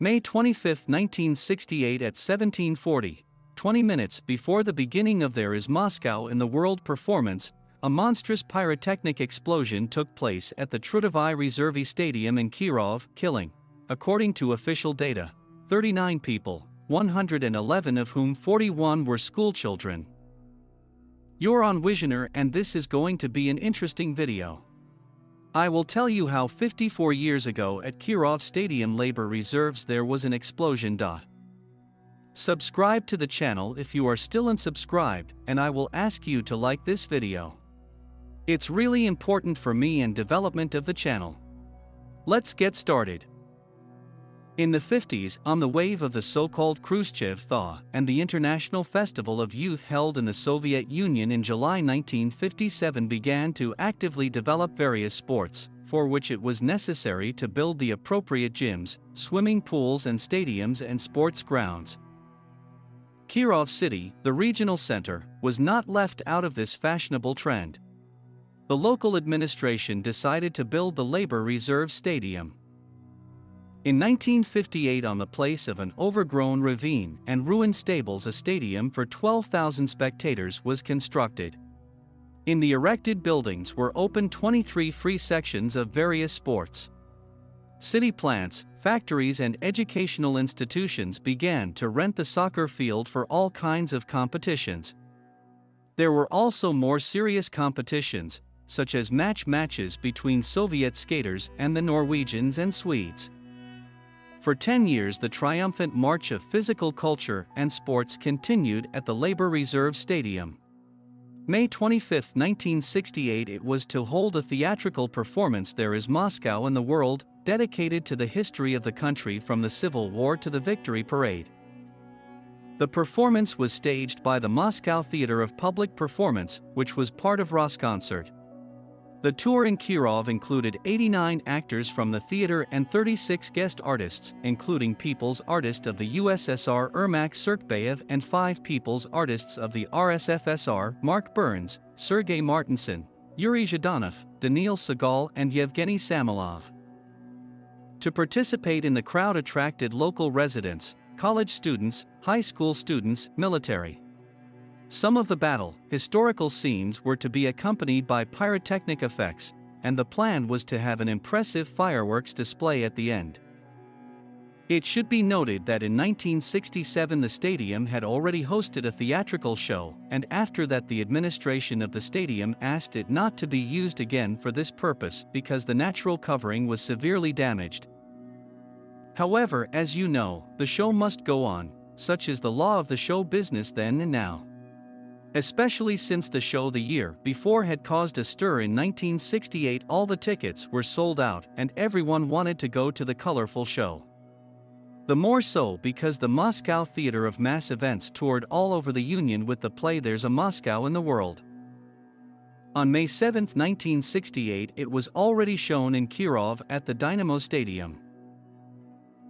May 25, 1968 at 1740, 20 minutes before the beginning of There Is Moscow in the World performance, a monstrous pyrotechnic explosion took place at the Trudovai Reservy Stadium in Kirov, killing, according to official data, 39 people, 111 of whom 41 were schoolchildren. You're on Wisioner and this is going to be an interesting video. I will tell you how 54 years ago at Kirov Stadium Labor Reserves there was an explosion. Subscribe to the channel if you are still unsubscribed, and I will ask you to like this video. It's really important for me and development of the channel. Let's get started. In the 50s, on the wave of the so-called Khrushchev thaw and the International Festival of Youth held in the Soviet Union in July 1957 began to actively develop various sports, for which it was necessary to build the appropriate gyms, swimming pools and stadiums and sports grounds. Kirov City, the regional center, was not left out of this fashionable trend. The local administration decided to build the Labor Reserve Stadium. In 1958, on the place of an overgrown ravine and ruined stables, a stadium for 12,000 spectators was constructed. In the erected buildings were opened 23 free sections of various sports. City plants, factories and educational institutions began to rent the soccer field for all kinds of competitions. There were also more serious competitions, such as matches between Soviet skaters and the Norwegians and Swedes. For 10 years the triumphant march of physical culture and sports continued at the Labor Reserve Stadium. May 25, 1968 it was to hold a theatrical performance There Is Moscow in the World, dedicated to the history of the country from the Civil War to the Victory Parade. The performance was staged by the Moscow Theater of Public Performance, which was part of Rosconcert. The tour in Kirov included 89 actors from the theater and 36 guest artists, including People's Artist of the USSR Ermak Sergebayev and 5 People's Artists of the RSFSR, Mark Burns, Sergei Martinson, Yuri Zhdanov, Daniil Segal and Yevgeny Samilov. To participate in the crowd attracted local residents, college students, high school students, military. Some of the historical scenes were to be accompanied by pyrotechnic effects, and the plan was to have an impressive fireworks display at the end. It should be noted that in 1967 the stadium had already hosted a theatrical show, and after that the administration of the stadium asked it not to be used again for this purpose because the natural covering was severely damaged. However, as you know, the show must go on, such is the law of the show business then and now. Especially since the show the year before had caused a stir in 1968, all the tickets were sold out and everyone wanted to go to the colorful show. The more so because the Moscow Theater of Mass Events toured all over the Union with the play There's a Moscow in the World. On May 7, 1968 it was already shown in Kirov at the Dynamo Stadium.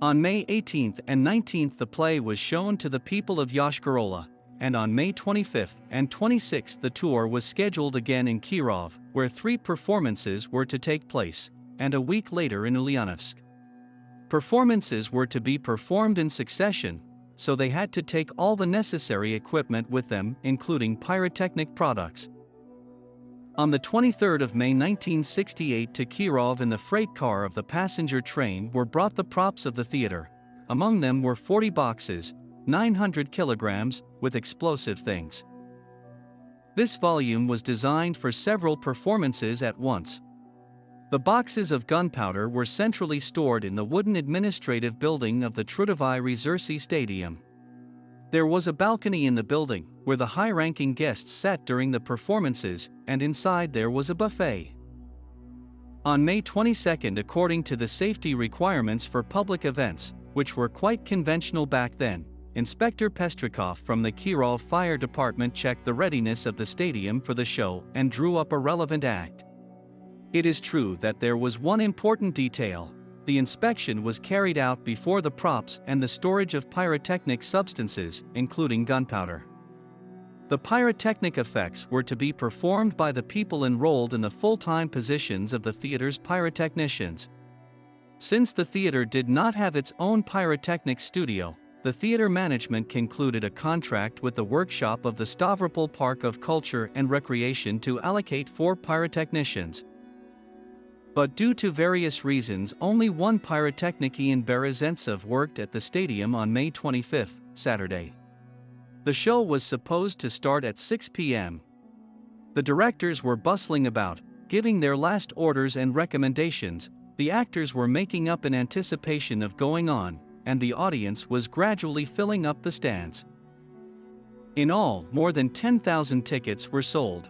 On May 18 and 19 the play was shown to the people of Yoshkar-Ola. And on May 25 and 26 the tour was scheduled again in Kirov, where 3 performances were to take place, and a week later in Ulyanovsk. Performances were to be performed in succession, so they had to take all the necessary equipment with them, including pyrotechnic products. On the 23rd of May 1968 to Kirov in the freight car of the passenger train were brought the props of the theater. Among them were 40 boxes, 900 kilograms, with explosive things. This volume was designed for several performances at once. The boxes of gunpowder were centrally stored in the wooden administrative building of the Trudovai Reservy Stadium. There was a balcony in the building, where the high-ranking guests sat during the performances, and inside there was a buffet. On May 22, according to the safety requirements for public events, which were quite conventional back then, Inspector Pestrikov from the Kirov Fire Department checked the readiness of the stadium for the show and drew up a relevant act. It is true that there was one important detail: the inspection was carried out before the props and the storage of pyrotechnic substances, including gunpowder. The pyrotechnic effects were to be performed by the people enrolled in the full-time positions of the theater's pyrotechnicians. Since the theater did not have its own pyrotechnic studio, the theater management concluded a contract with the workshop of the Stavropol Park of Culture and Recreation to allocate 4 pyrotechnicians. But due to various reasons, only one pyrotechnician, Berezentsev, worked at the stadium on May 25, Saturday. The show was supposed to start at 6 p.m. The directors were bustling about, giving their last orders and recommendations. The actors were making up in anticipation of going on, and the audience was gradually filling up the stands. In all, more than 10,000 tickets were sold.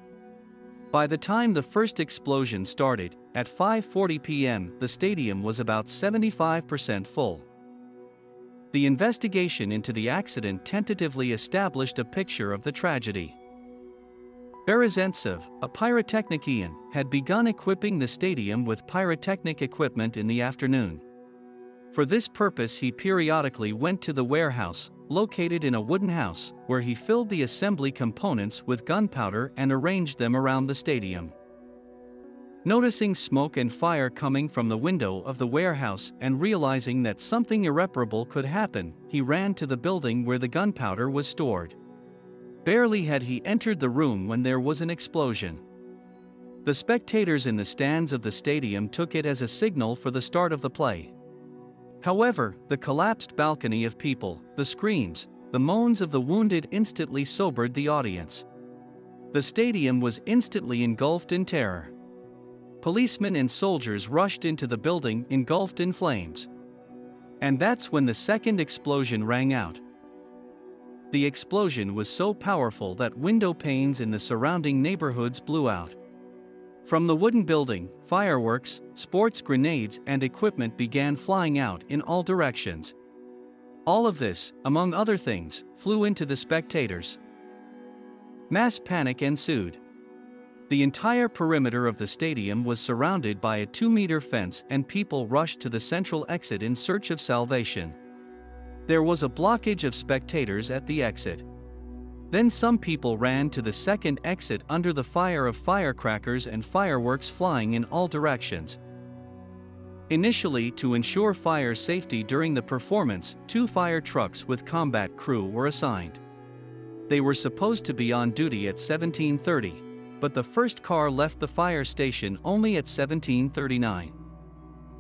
By the time the first explosion started, at 5:40 p.m., the stadium was about 75% full. The investigation into the accident tentatively established a picture of the tragedy. Berezentsev, a pyrotechnician, had begun equipping the stadium with pyrotechnic equipment in the afternoon. For this purpose, he periodically went to the warehouse, located in a wooden house, where he filled the assembly components with gunpowder and arranged them around the stadium. Noticing smoke and fire coming from the window of the warehouse and realizing that something irreparable could happen, he ran to the building where the gunpowder was stored. Barely had he entered the room when there was an explosion. The spectators in the stands of the stadium took it as a signal for the start of the play. However, the collapsed balcony of people, the screams, the moans of the wounded instantly sobered the audience. The stadium was instantly engulfed in terror. Policemen and soldiers rushed into the building, engulfed in flames. And that's when the second explosion rang out. The explosion was so powerful that window panes in the surrounding neighborhoods blew out. From the wooden building, fireworks, sports grenades, and equipment began flying out in all directions. All of this, among other things, flew into the spectators. Mass panic ensued. The entire perimeter of the stadium was surrounded by a 2-meter fence, and people rushed to the central exit in search of salvation. There was a blockage of spectators at the exit. Then some people ran to the second exit under the fire of firecrackers and fireworks flying in all directions. Initially, to ensure fire safety during the performance, 2 fire trucks with combat crew were assigned. They were supposed to be on duty at 17:30, but the first car left the fire station only at 17:39.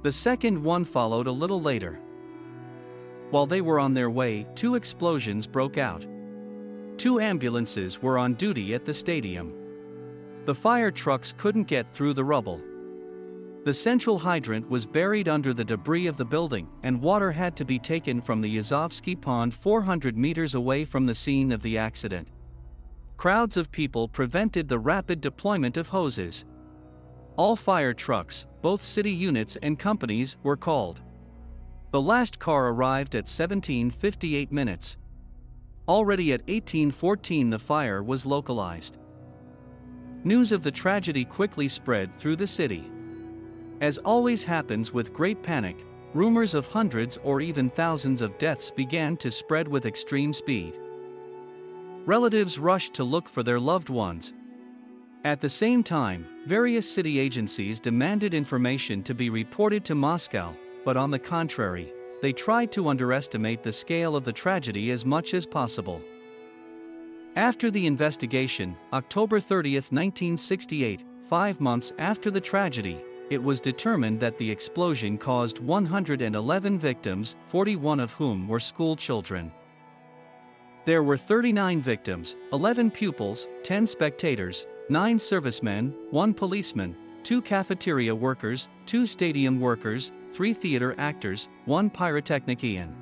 The second one followed a little later. While they were on their way, 2 explosions broke out. 2 ambulances were on duty at the stadium. The fire trucks couldn't get through the rubble. The central hydrant was buried under the debris of the building, and water had to be taken from the Yazovsky Pond 400 meters away from the scene of the accident. Crowds of people prevented the rapid deployment of hoses. All fire trucks, both city units and companies, were called. The last car arrived at 17:58 minutes. Already at 18:14 the fire was localized. News of the tragedy quickly spread through the city. As always happens with great panic, rumors of hundreds or even thousands of deaths began to spread with extreme speed. Relatives rushed to look for their loved ones. At the same time, various city agencies demanded information to be reported to Moscow, but on the contrary, they tried to underestimate the scale of the tragedy as much as possible. After the investigation, October 30, 1968, 5 months after the tragedy, it was determined that the explosion caused 111 victims, 41 of whom were school children. There were 39 victims, 11 pupils, 10 spectators, 9 servicemen, 1 policeman, 2 cafeteria workers, 2 stadium workers, 3 theater actors, 1 pyrotechnician.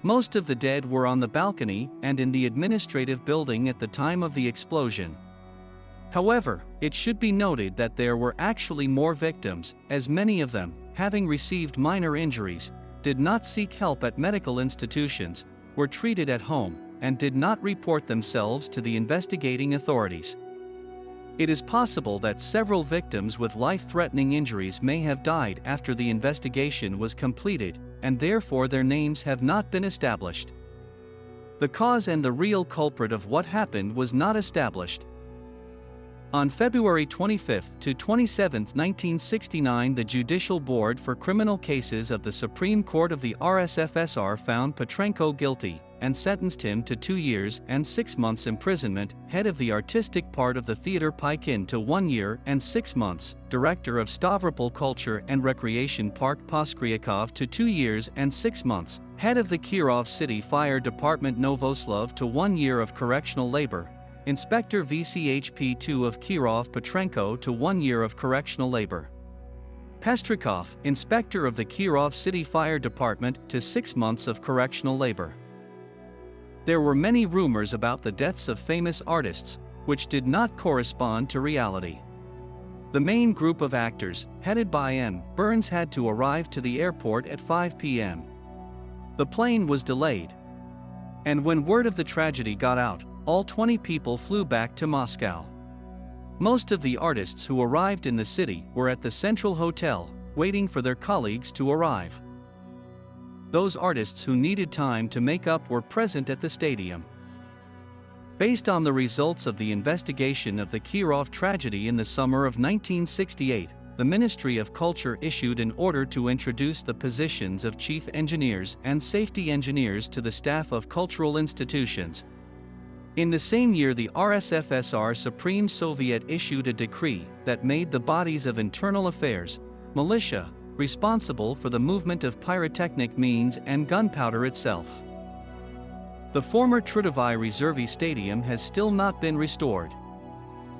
Most of the dead were on the balcony and in the administrative building at the time of the explosion. However, it should be noted that there were actually more victims, as many of them, having received minor injuries, did not seek help at medical institutions, were treated at home, and did not report themselves to the investigating authorities. It is possible that several victims with life-threatening injuries may have died after the investigation was completed, and therefore their names have not been established. The cause and the real culprit of what happened was not established. On February 25 to 27, 1969, the Judicial Board for Criminal Cases of the Supreme Court of the RSFSR found Petrenko guilty and sentenced him to 2 years and 6 months imprisonment, head of the artistic part of the theater Paikin to 1 year and 6 months, director of Stavropol Culture and Recreation Park Poskryakov to 2 years and 6 months, head of the Kirov City Fire Department Novoslav to 1 year of correctional labor, Inspector VCHP2 of Kirov Petrenko to 1 year of correctional labor. Pestrikov, Inspector of the Kirov City Fire Department, to 6 months of correctional labor. There were many rumors about the deaths of famous artists, which did not correspond to reality. The main group of actors, headed by N. Burns, had to arrive to the airport at 5 p.m. The plane was delayed. And when word of the tragedy got out, all 20 people flew back to Moscow. Most of the artists who arrived in the city were at the Central Hotel, waiting for their colleagues to arrive. Those artists who needed time to make up were present at the stadium. Based on the results of the investigation of the Kirov tragedy in the summer of 1968, the Ministry of Culture issued an order to introduce the positions of chief engineers and safety engineers to the staff of cultural institutions. In the same year, the RSFSR Supreme Soviet issued a decree that made the bodies of internal affairs, militia, responsible for the movement of pyrotechnic means and gunpowder itself. The former Trudovy Reserve Stadium has still not been restored.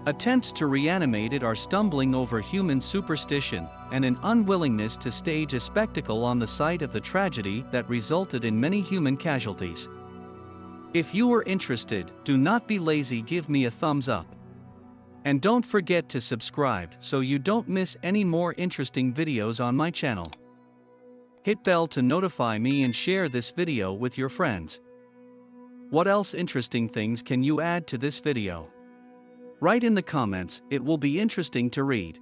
Attempts to reanimate it are stumbling over human superstition and an unwillingness to stage a spectacle on the site of the tragedy that resulted in many human casualties. If you are interested, do not be lazy, give me a thumbs up. And don't forget to subscribe so you don't miss any more interesting videos on my channel. Hit bell to notify me and share this video with your friends. What else interesting things can you add to this video? Write in the comments, it will be interesting to read.